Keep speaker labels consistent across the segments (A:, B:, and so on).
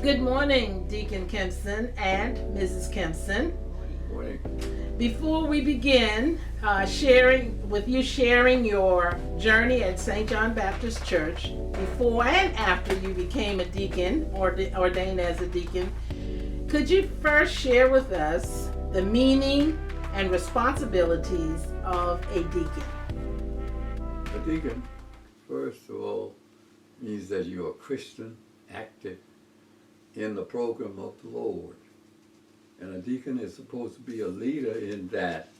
A: Good morning, Deacon Kimpson and Mrs. Kimpson.
B: Morning.
A: Before we begin sharing your journey at St. John Baptist Church, before and after you became a deacon or ordained as a deacon, could you first share with us the meaning and responsibilities of a deacon?
B: A deacon, first of all, means that you're a Christian, active in the program of the Lord. And a deacon is supposed to be a leader in that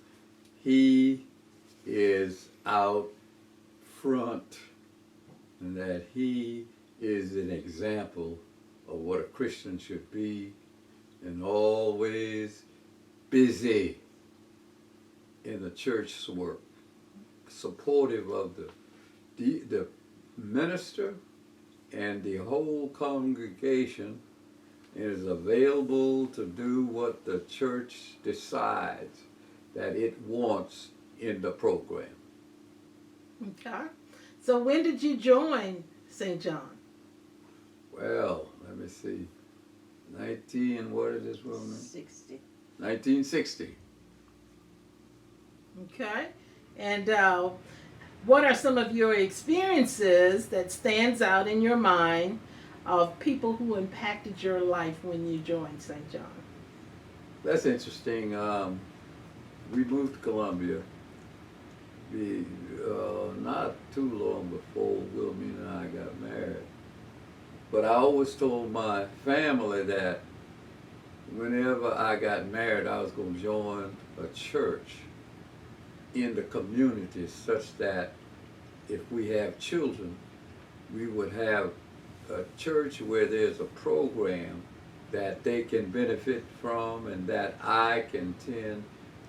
B: he is out front and that he is an example of what a Christian should be and always busy in the church's work, supportive of the minister and the whole congregation, is available to do what the church decides that it wants in the program.
A: Okay. So when did you join St. John?
B: Well, let me see. What is this woman?
C: 60.
B: 1960.
A: Okay. And what are some of your experiences that stands out in your mind of people who impacted your life when you joined St. John?
B: That's interesting. We moved to Columbia not too long before Wilhelmina and I got married. But I always told my family that whenever I got married, I was going to join a church in the community such that if we have children, we would have a church where there's a program that they can benefit from and that I can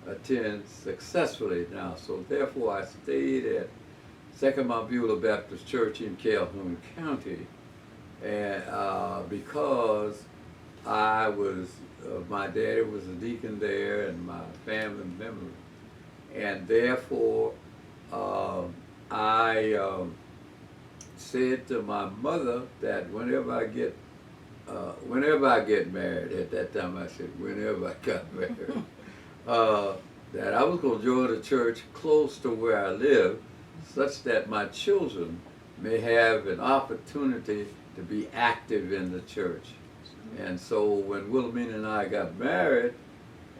B: attend successfully now. So therefore I stayed at Second Mount Beulah Baptist Church in Calhoun County, and because I was, my daddy was a deacon there and my family member, and therefore I said to my mother that whenever I get married, at that time I said whenever I got married, that I was going to join a church close to where I live, such that my children may have an opportunity to be active in the church. And so when Wilhelmina and I got married,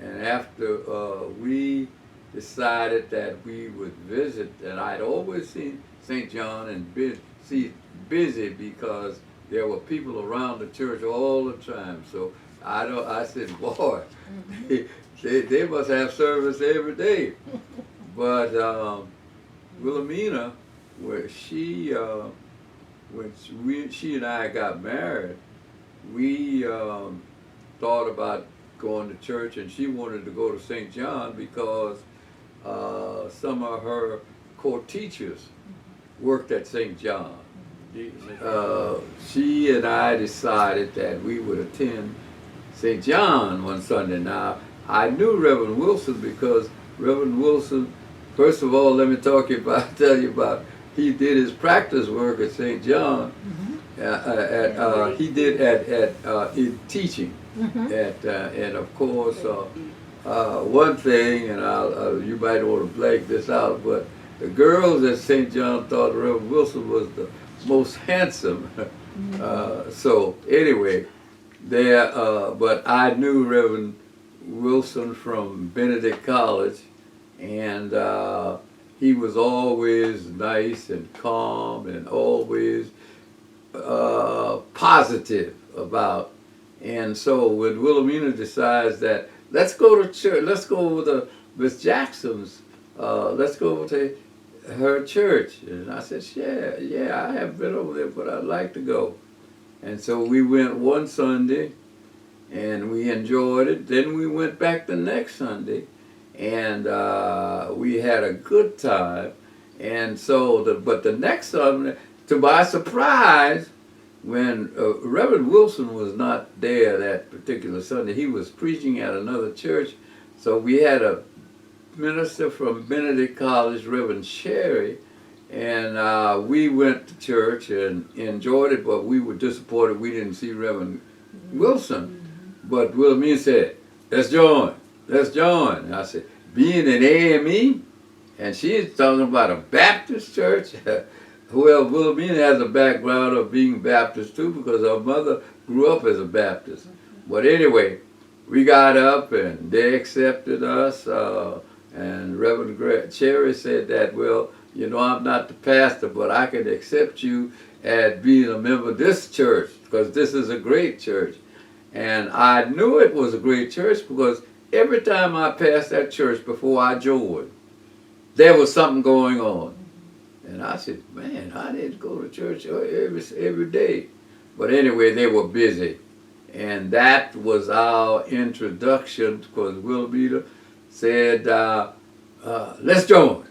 B: and after we decided that we would visit, and I'd always seen St. John and busy because there were people around the church all the time. So I said, boy, they must have service every day. But Wilhelmina, when she and I got married, we thought about going to church, and she wanted to go to St. John because some of her core teachers worked at St. John. She and I decided that we would attend St. John one Sunday. Now, I knew Reverend Wilson because Reverend Wilson, first of all, let me tell you about, he did his practice work at St. John. He did in teaching. And of course, one thing, and you might want to blank this out, but the girls at St. John thought Reverend Wilson was the most handsome. So anyway, but I knew Reverend Wilson from Benedict College, and he was always nice and calm and always positive about. And so when Wilhelmina decides that let's go to church, let's go over to Miss Jackson's, let's go over to her church. And I said, yeah, I haven't been over there, but I'd like to go. And so we went one Sunday, and we enjoyed it. Then we went back the next Sunday, and we had a good time. And so, but the next Sunday, to my surprise, when Reverend Wilson was not there that particular Sunday, he was preaching at another church. So we had a minister from Benedict College, Reverend Sherry, and we went to church and enjoyed it, but we were disappointed we didn't see Reverend Wilson. But Wilhelmina said, let's join. Let's join. And I said, being an AME, and she's talking about a Baptist church. Well, Wilhelmina has a background of being Baptist too, because her mother grew up as a Baptist. But anyway, we got up and they accepted us. And Reverend Cherry said that, well, you know, I'm not the pastor, but I can accept you as being a member of this church, because this is a great church. And I knew it was a great church because every time I passed that church before I joined, there was something going on. And I said, man, I didn't go to church every day. But anyway, they were busy. And that was our introduction, because Wilhelmina said, let's join.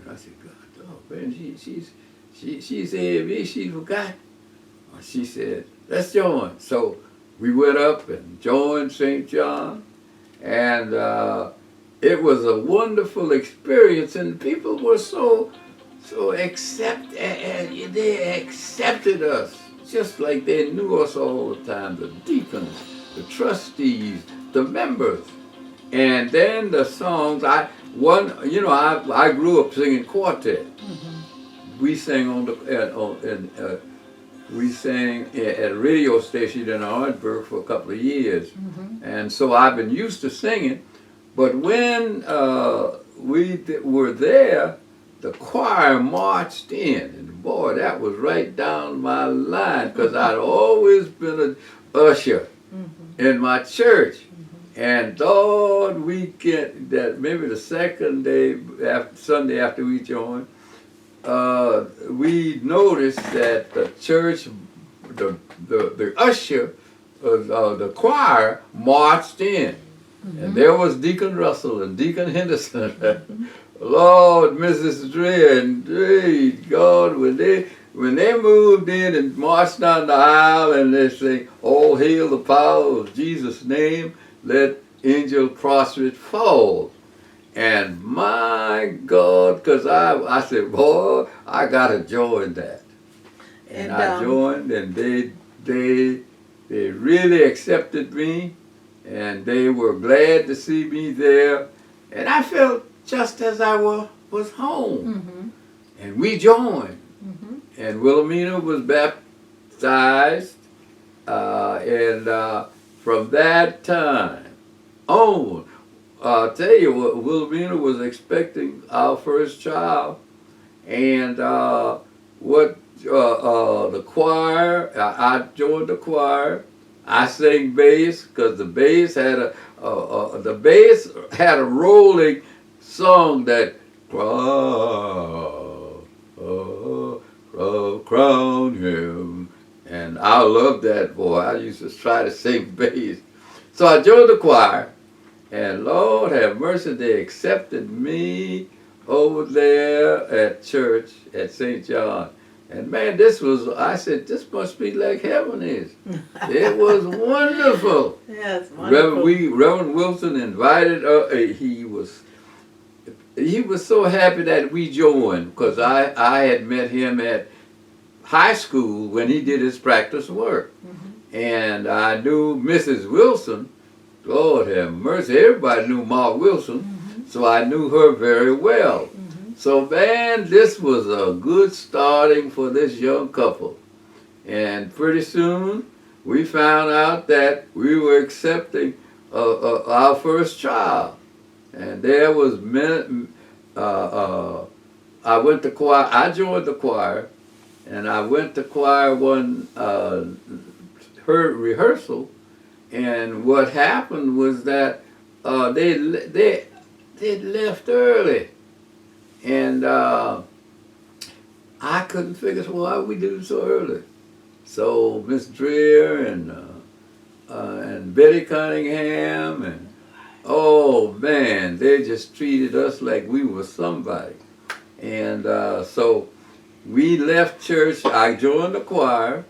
B: And I said, God, oh man, she's AME, she forgot. She said, let's join. So we went up and joined St. John, and it was a wonderful experience, and people were so and they accepted us just like they knew us all the time, the deacons, the trustees, the members. And then the songs, I grew up singing quartet. We sang we sang at a radio station in Orangeburg for a couple of years. And so I've been used to singing. But when we were there, the choir marched in. And boy, that was right down my line, because I'd always been an usher in my church. And Lord, weekend, that maybe the second day, Sunday after we joined, we noticed that the church, the usher, the choir marched in. And there was Deacon Russell and Deacon Henderson. Lord, Mrs. Dre and Dre, God, when they moved in and marched down the aisle and they say, all hail the power of Jesus' name, let angel prostrate fall. And my God, because I said, boy, I got to join that. And I joined, and they really accepted me, and they were glad to see me there. And I felt just as I was home. And we joined. And Wilhelmina was baptized. And from that time on, I'll tell you what, Wilhelmina was expecting our first child. And the choir, I joined the choir. I sang bass, because the bass had a rolling song that crown him, and I loved that, boy. I used to try to sing bass. So I joined the choir, and Lord have mercy, they accepted me over there at church at St. John. And man, I said, this must be like heaven is. It was wonderful.
A: Yes, wonderful.
B: Reverend Wilson invited us. He was so happy that we joined, because I had met him at high school when he did his practice work. And I knew Mrs. Wilson. Lord have mercy, everybody knew Ma Wilson, so I knew her very well. So man, this was a good starting for this young couple. And pretty soon, we found out that we were accepting our first child. And there was I went to choir. I joined the choir, and I went to choir one her rehearsal. And what happened was that they left early, and I couldn't figure out why we did it so early. So Miss Dreer and Betty Cunningham, and oh man, they just treated us like we were somebody. And so we left church. I joined the choir.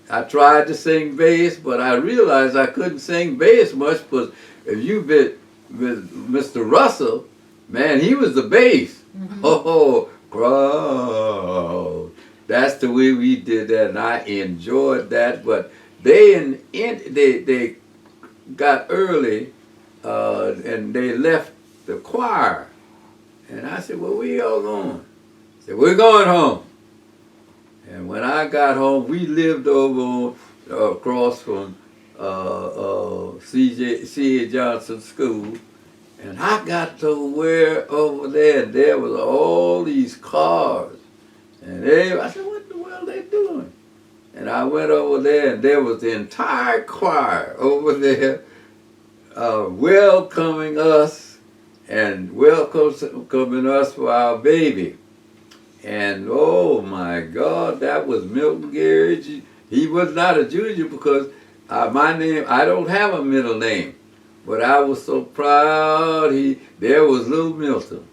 B: I tried to sing bass, but I realized I couldn't sing bass much, because if you've been with Mr. Russell, man, he was the bass. Oh, crowd. That's the way we did that, and I enjoyed that. But they got early, and they left the choir. And I said, well, where y'all going? They said, we're going home. And when I got home, we lived over across from C.A. Johnson School. And I got to where over there, and there was all these cars. And I said, what in the world are they doing? And I went over there, and there was the entire choir over there welcoming us and welcoming us for our baby. And oh my God, that was Milton Garrett. He was not a junior because my name, I don't have a middle name. But I was so proud. There was little Milton,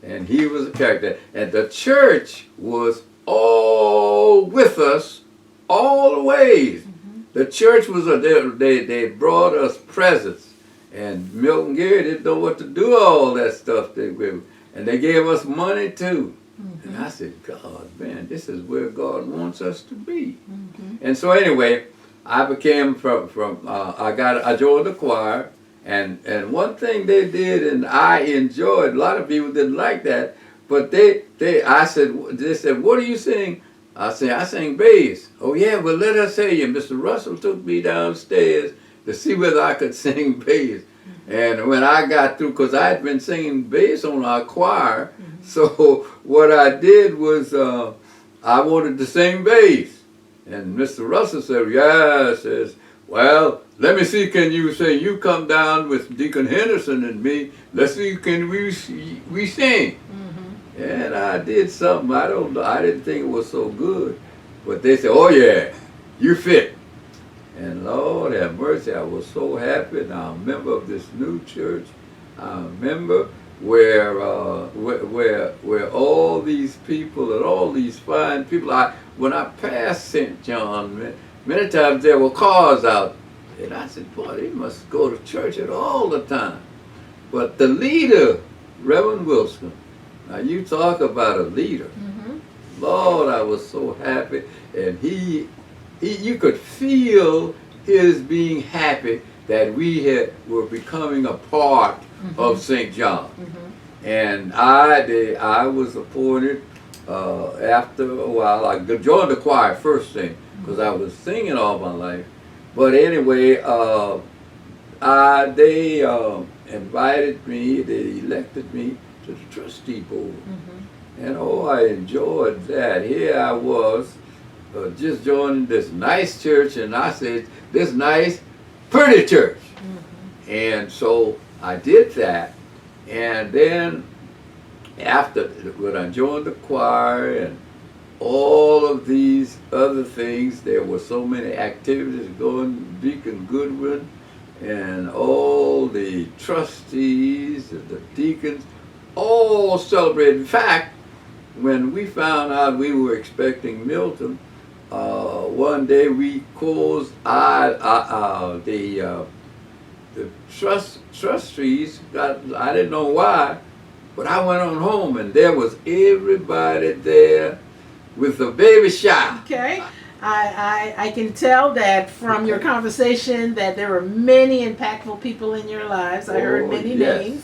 B: and he was a character. And the church was all with us all the ways. Mm-hmm. The church was, they brought us presents. And Milton Garrett didn't know what to do with all that stuff. And they gave us money too. Mm-hmm. And I said, God, man, this is where God wants us to be. Mm-hmm. And so anyway, I became I joined the choir. And one thing they did, and I enjoyed, a lot of people didn't like that, but they said, what do you sing? I sang bass. Oh yeah, well let us hear you. Mr. Russell took me downstairs to see whether I could sing bass. Mm-hmm. And when I got through, because I had been singing bass on our choir, mm-hmm. So what I did was I wanted to sing bass. And Mr. Russell said, yeah, says, well, let me see, can you say, you come down with Deacon Henderson and me, let's see, can we sing? Mm-hmm. And I did something, I didn't think it was so good. But they said, oh yeah, you fit. And Lord have mercy, I was so happy. And I'm a member of this new church. I'm a member where all these people and all these fine people, when I passed St. John, many times there were cars out. And I said, boy, they must go to church all the time. But the leader, Reverend Wilson, now you talk about a leader. Mm-hmm. Lord, I was so happy. And you could feel his being happy that we were becoming a part mm-hmm. of St. John. Mm-hmm. And I was appointed after a while. I joined the choir first thing because I was singing all my life. But anyway, they invited me, they elected me to the trustee board. Mm-hmm. And oh, I enjoyed that. Here I was, just joining this nice church, and I said, this nice, pretty church. Mm-hmm. And so I did that. And then after, when I joined the choir and all of these other things, there were so many activities going, Deacon Goodwin and all the trustees and the deacons all celebrated. In fact, when we found out we were expecting Milton, one day we closed the trustees, I didn't know why, but I went on home and there was everybody there with the baby shower. Okay.
A: I can tell that from your conversation that there were many impactful people in your lives. I heard many names.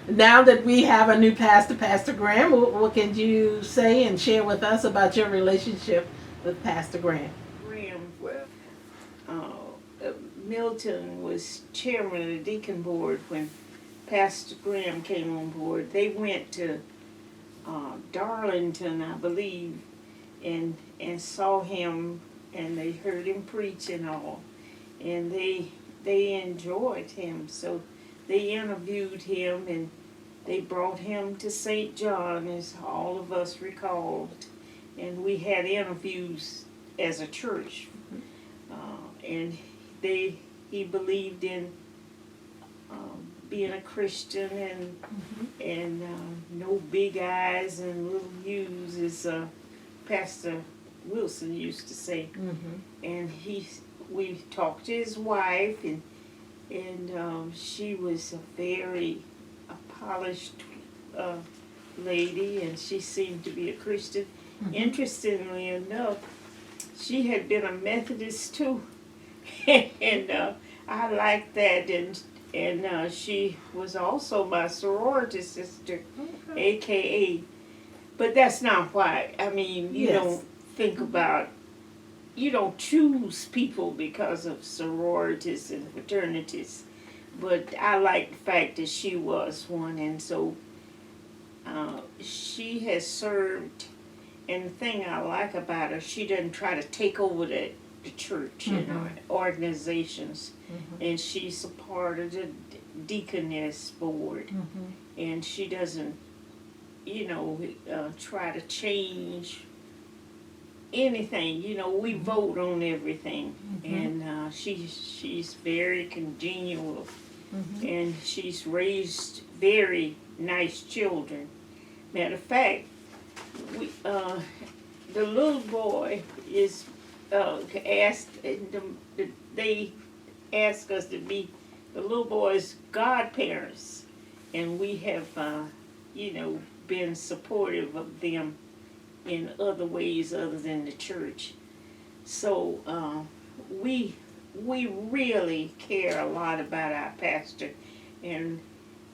A: Now that we have a new pastor, Pastor Graham, what can you say and share with us about your relationship with Pastor Graham?
C: Milton was chairman of the deacon board when Pastor Graham came on board. They went to Darlington, I believe, and saw him, and they heard him preach and all, and they enjoyed him. So they interviewed him, and they brought him to St. John, as all of us recalled, and we had interviews as a church, and he believed in being a Christian and no big eyes and little U's, as Pastor Wilson used to say. Mm-hmm. And we talked to his wife, and she was a very polished lady, and she seemed to be a Christian. Mm-hmm. Interestingly enough, she had been a Methodist too, and I liked that, and she was also my sorority sister,
A: Okay.
C: AKA. But that's not why. I mean, you
A: Yes.
C: don't think about, you don't choose people because of sororities and fraternities. But I like the fact that she was one, and so she has served. And the thing I like about her, she doesn't try to take over the church, you know, organizations. And she's a part of the deaconess board. And she doesn't, you know, try to change anything. You know, we vote on everything. And she's very congenial. And she's raised very nice children. Matter of fact, we the little boy is asked. They asked us to be the little boy's godparents, and we have, you know, been supportive of them in other ways other than the church. So we really care a lot about our pastor, and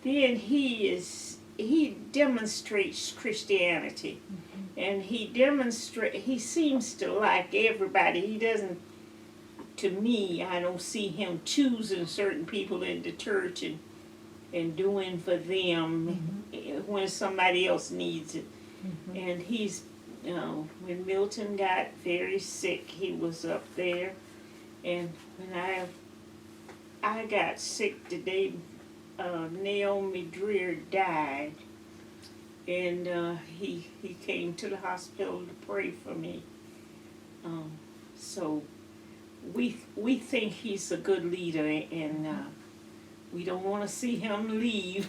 C: then he demonstrates Christianity, and he seems to like everybody. He doesn't, to me, I don't see him choosing certain people in the church and doing for them when somebody else needs it. And he's, when Milton got very sick, he was up there, and when I got sick the day Naomi Dreer died, and he came to the hospital to pray for me. So we think he's a good leader, and we don't want to see him leave.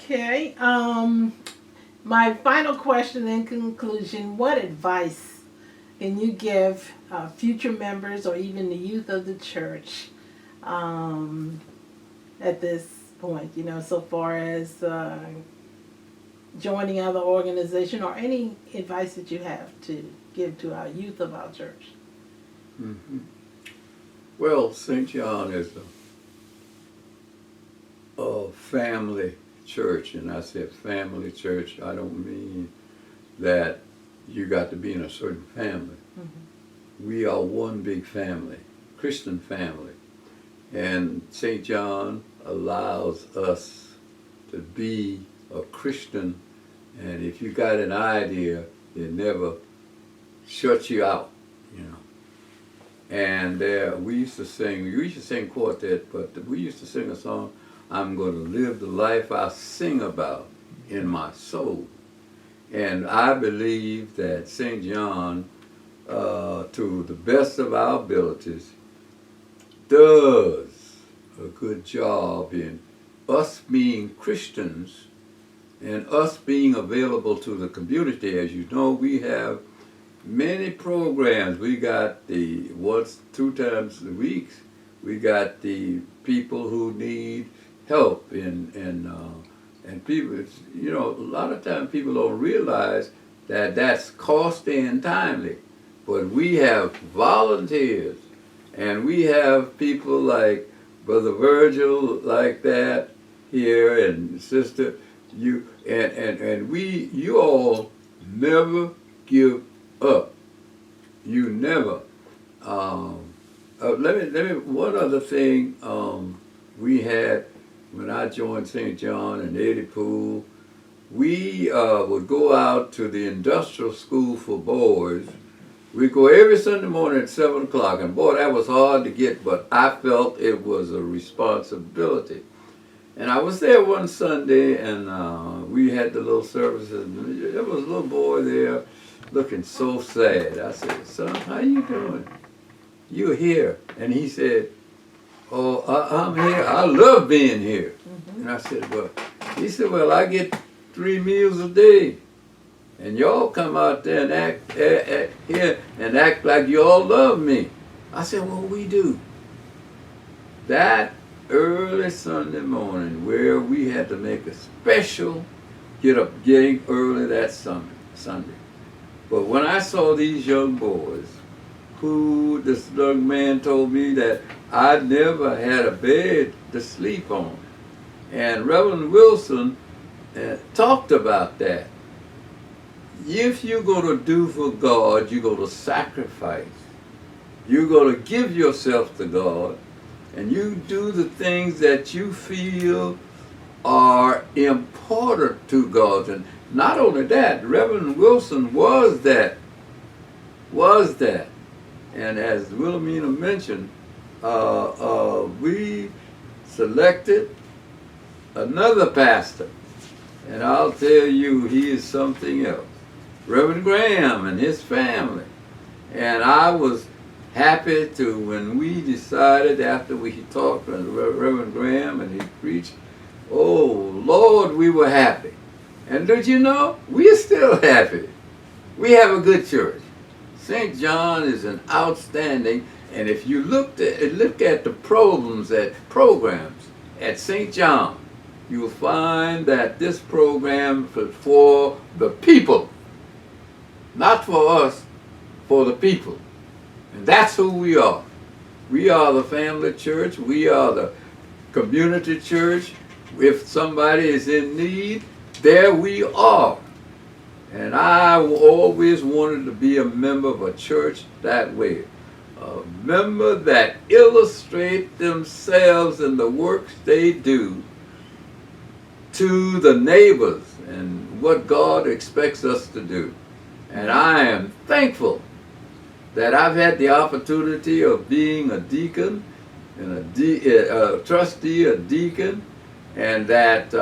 A: Okay. My final question in conclusion: what advice can you give future members or even the youth of the church at this point? You know, so far as joining other organization, or any advice that you have to give to our youth of our church.
B: Well, St. John is a family church, and I said family church. I don't mean that you got to be in a certain family. We are one big family, Christian family, and St. John allows us to be a Christian, and if you got an idea, it never shuts you out, you know. And we used to sing quartet, but we used to sing a song, I'm going to live the life I sing about in my soul. And I believe that St. John, to the best of our abilities, does a good job in us being Christians and us being available to the community. As you know, we have many programs. We got the two times a week. We got the people who need help, and people. You know, a lot of times people don't realize that that's costly and timely. But we have volunteers, and we have people like Brother Virgil, like that here, and Sister you, and you all never give up. You never. Let me. One other thing we had when I joined St. John and Eddie Poole, we would go out to the industrial school for boys. We go every Sunday morning at 7 o'clock, and boy, that was hard to get, but I felt it was a responsibility. And I was there one Sunday, and we had the little services, and there was a little boy there looking so sad. I said, son, how you doing? You're here. And he said, oh, I'm here. I love being here. And I said, well, he said, well, I get 3 meals a day. And y'all come out there and act here and act like you all love me. I said, well, we do. That early Sunday morning, where we had to make a special getting early that Sunday. But when I saw these young boys, who this young man told me that I never had a bed to sleep on. And Reverend Wilson talked about that. If you're going to do for God, you're going to sacrifice. You're going to give yourself to God, and you do the things that you feel are important to God. And not only that, Reverend Wilson was that. And as Wilhelmina mentioned, we selected another pastor. And I'll tell you, he is something else. Reverend Graham and his family. And I was happy to, when we decided after we talked to Reverend Graham and he preached, oh Lord, we were happy. And did you know, we're still happy. We have a good church. St. John is an outstanding, and if you look at the programs at St. John, you will find that this program is for the people, not for us, for the people. And that's who we are. We are the family church. We are the community church. If somebody is in need, there we are. And I always wanted to be a member of a church that way. A member that illustrate themselves in the works they do to the neighbors and what God expects us to do. And I am thankful that I've had the opportunity of being a deacon and a trustee, a deacon, and that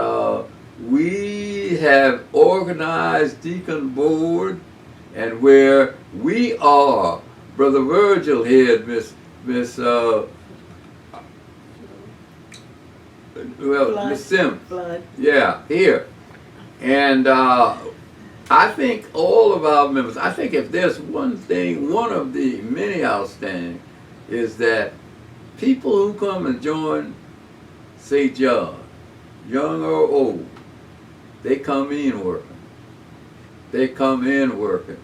B: we have organized deacon board, and where we are, Brother Virgil here, Miss Sim, yeah, here, and I think all of our members. I think if there's one thing, one of the many outstanding, is that people who come and join St. John, young or old, they come in working. They come in working.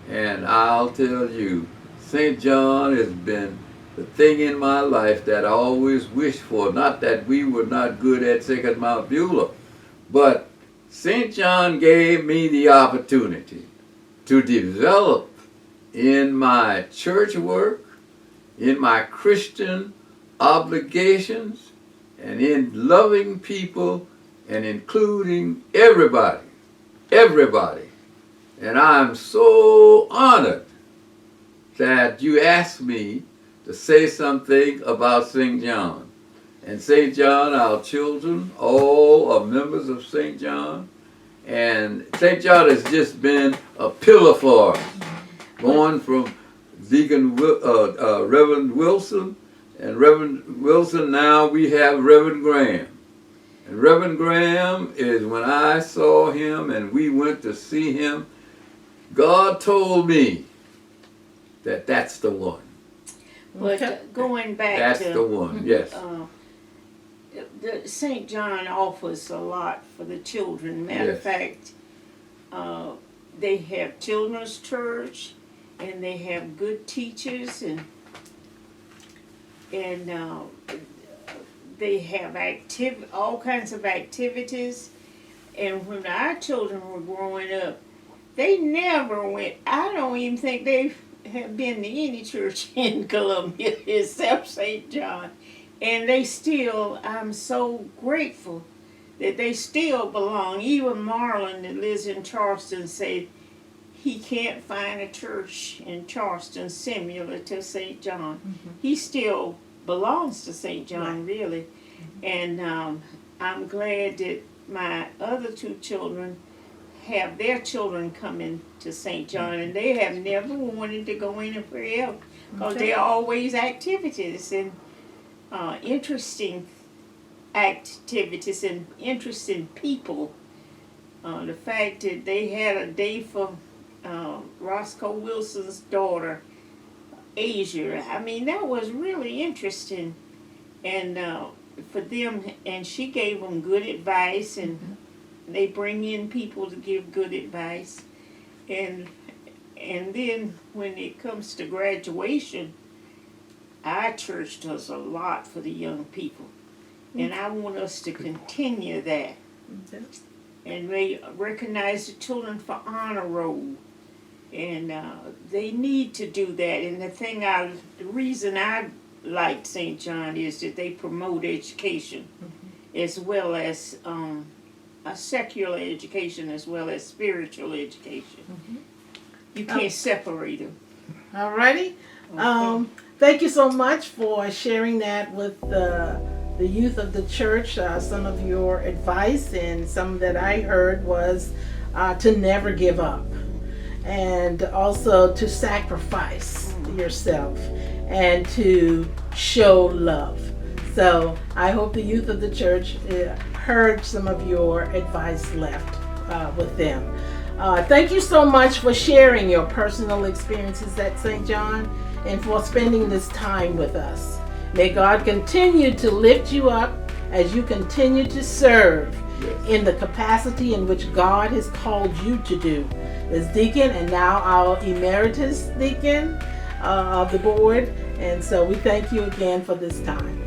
B: And I'll tell you, St. John has been the thing in my life that I always wished for. Not that we were not good at Second Mount Beulah, but St. John gave me the opportunity to develop in my church work, in my Christian obligations, and in loving people and including everybody. And I'm so honored that you asked me to say something about St. John. And St. John, our children, all are members of St. John. And St. John has just been a pillar for us. Going from Reverend Wilson, and Reverend Wilson, now we have Reverend Graham. And Reverend Graham is, when I saw him and we went to see him, God told me that that's the one.
C: But going back
B: That's
C: to
B: the one, yes.
C: The St. John offers a lot for the children. Matter of fact, they have children's church, and they have good teachers, and they have all kinds of activities. And when our children were growing up, they never went. I don't even think they have been to any church in Columbia except St. John. And they still, I'm so grateful that they still belong. Even Marlon that lives in Charleston said he can't find a church in Charleston similar to St. John. Mm-hmm. He still belongs to St. John, right. Really. Mm-hmm. And I'm glad that my other two children have their children coming to St. John, and they have never wanted to go anywhere else because there are always activities and interesting activities and interesting people. The fact that they had a day for Roscoe Wilson's daughter, Asia, I mean, that was really interesting. And for them, and she gave them good advice, and they bring in people to give good advice. And And then when it comes to graduation, our church does a lot for the young people. And I want us to continue that. And they recognize the children for honor roll. And they need to do that. And the reason I like St. John is that they promote education as well as a secular education as well as spiritual education. You can't separate them.
A: Alrighty.
C: Okay.
A: Thank you so much for sharing that with the youth of the church. Some of your advice, and some that I heard was to never give up, and also to sacrifice yourself and to show love. So I hope the youth of the church heard some of your advice left with them. Thank you so much for sharing your personal experiences at St. John and for spending this time with us. May God continue to lift you up as you continue to serve in the capacity in which God has called you to do as deacon, and now our emeritus deacon of the board. And so we thank you again for this time.